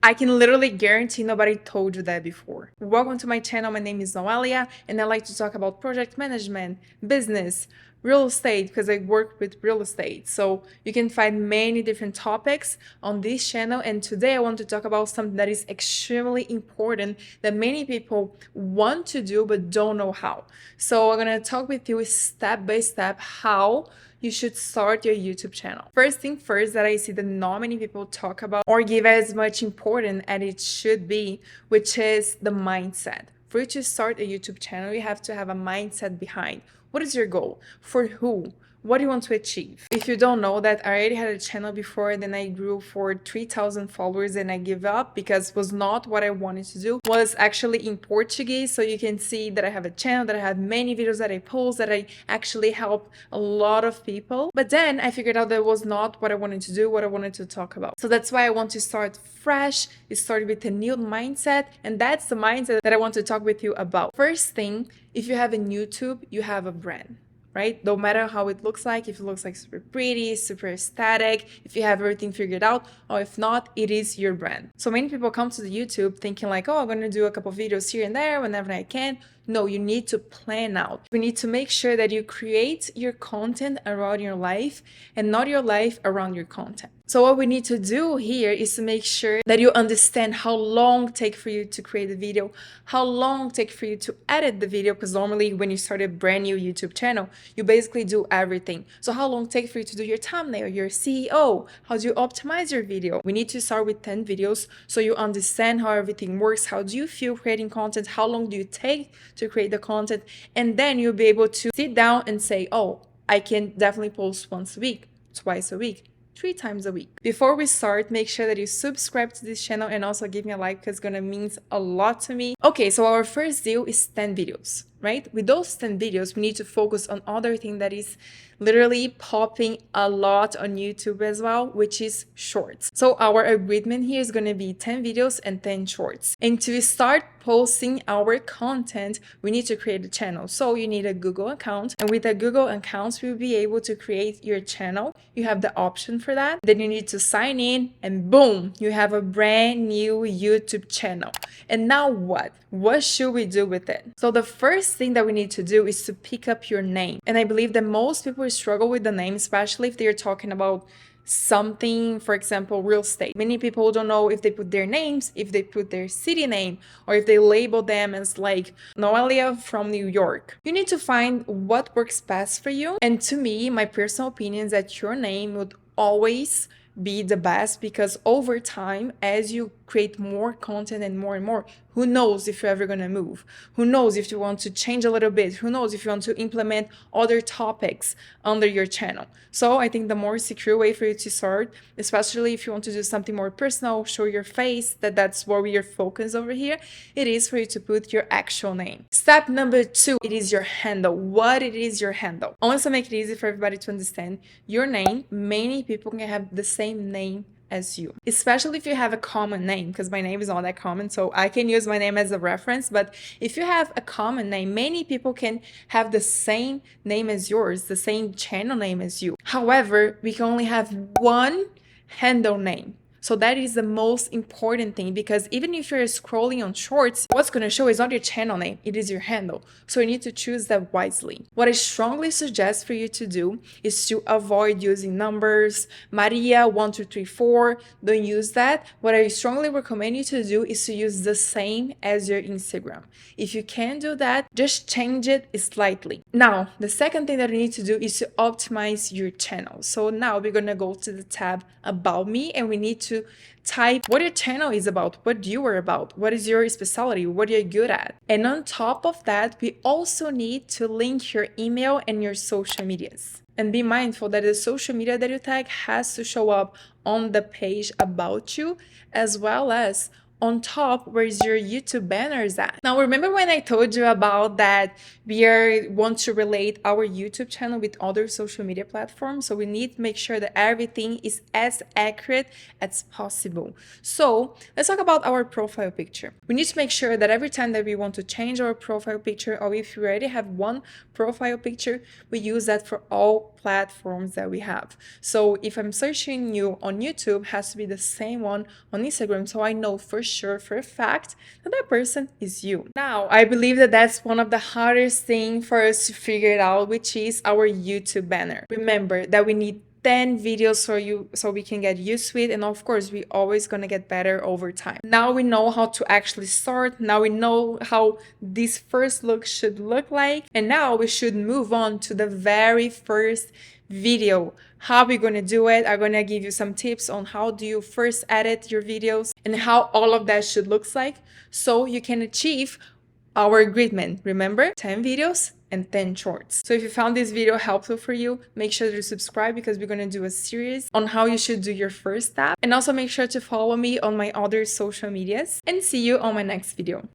I can literally guarantee nobody told you that before. Welcome to my channel. My name is Noelia, and I like to talk about project management, business, real estate, because I work with real estate. So you can find many different topics on this channel. And today I want to talk about something that is extremely important that many people want to do but don't know how. So I'm going to talk with you step by step how you should start your YouTube channel. First thing first that I see that not many people talk about or give as much importance as it should be, which is the mindset. For you to start a YouTube channel, you have to have a mindset behind. What is your goal? For who? What do you want to achieve? If you don't know that, I already had a channel before, then I grew for 3,000 followers and I give up because it was not what I wanted to do. It was actually in Portuguese, so you can see that I have a channel, that I have many videos that I post, that I actually help a lot of people. But then I figured out that was not what I wanted to do, what I wanted to talk about. So that's why I want to start fresh, start with a new mindset, and that's the mindset that I want to talk with you about. First thing, if you have a YouTube, you have a brand, right? No matter how it looks like, if it looks like super pretty, super aesthetic, if you have everything figured out, or if not, it is your brand. So many people come to the YouTube thinking like, oh, I'm going to do a couple videos here and there whenever I can. No, you need to plan out. You need to make sure that you create your content around your life and not your life around your content. So what we need to do here is to make sure that you understand how long it takes for you to create a video, how long it takes for you to edit the video, because normally when you start a brand new YouTube channel, you basically do everything. So how long it takes for you to do your thumbnail, your CEO, how do you optimize your video? We need to start with 10 videos so you understand how everything works. How do you feel creating content? How long do you take to create the content? And then you'll be able to sit down and say, oh, I can definitely post once a week, twice a week, 3 times a week. Before we start, make sure that you subscribe to this channel and also give me a like because it's gonna mean a lot to me. Okay, so our first deal is 10 videos, right? With those 10 videos, we need to focus on other thing that is literally popping a lot on YouTube as well, which is shorts. So our agreement here is gonna be 10 videos and 10 shorts. And to start posting our content, we need to create a channel. So you need a Google account, and with a Google account, we'll be able to create your channel. You have the option for that. Then you need to sign in and boom, you have a brand new YouTube channel. And now what? What should we do with it? So the first thing that we need to do is to pick up your name. And I believe that most people struggle with the name, especially if they're talking about something, for example, real estate. Many people don't know if they put their names, if they put their city name, or if they label them as like Noelia from New York. You need to find what works best for you. And to me, my personal opinion is that your name would always be the best, because over time, as you create more content and more, who knows if you're ever going to move? Who knows if you want to change a little bit? Who knows if you want to implement other topics under your channel? So I think the more secure way for you to start, especially if you want to do something more personal, show your face, that's where we are focused over here, it is for you to put your actual name. Step number 2, it is your handle. What it is your handle? I want to make it easy for everybody to understand your name. Many people can have the same name as you, especially if you have a common name, because my name is not that common, so I can use my name as a reference. But if you have a common name, many people can have the same name as yours, the same channel name as you. However, we can only have one handle name. So that is the most important thing, because even if you're scrolling on shorts, what's going to show is not your channel name, it is your handle. So you need to choose that wisely. What I strongly suggest for you to do is to avoid using numbers, Maria 1234, don't use that. What I strongly recommend you to do is to use the same as your Instagram. If you can't do that, just change it slightly. Now, the second thing that you need to do is to optimize your channel. So now we're going to go to the tab About Me, and we need to type what your channel is about, what you are about, what is your specialty, what you're good at. And on top of that, we also need to link your email and your social medias. And be mindful that the social media that you tag has to show up on the page about you, as well as on top, where's your YouTube banners at? Now, remember when I told you about that want to relate our YouTube channel with other social media platforms? So we need to make sure that everything is as accurate as possible. So let's talk about our profile picture. We need to make sure that every time that we want to change our profile picture, or if we already have one profile picture, we use that for all platforms that we have. So if I'm searching you on YouTube, it has to be the same one on Instagram, so I know for sure, for a fact, that that person is you. Now, I believe that that's one of the hardest things for us to figure it out, which is our YouTube banner. Remember that we need 10 videos for you so we can get used to it, and of course we always gonna get better over time. Now we know how to actually start, now we know how this first look should look like, and now we should move on to the very first video. How we're gonna do it, I'm gonna give you some tips on how do you first edit your videos and how all of that should look like, so you can achieve our agreement. Remember, 10 videos and 10 shorts. So if you found this video helpful for you, make sure to subscribe, because we're going to do a series on how you should do your first step. And also make sure to follow me on my other social medias, and see you on my next video.